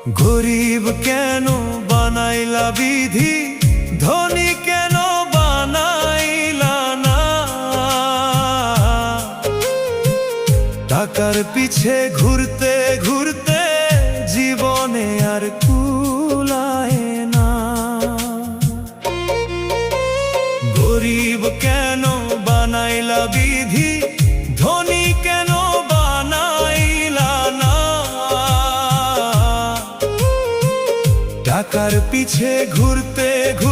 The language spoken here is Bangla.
গরিব কেন বানাইলা বিধি, ধনী কেন বানাইলা না? টাকার পিছে ঘুরতে ঘুরতে জীবনে আর কুলায় না। গরিব কেন বানাইলা বিধি, ধনী কেন বানাইলা না? টাকার পিছে ঘুরতে ঘুরতে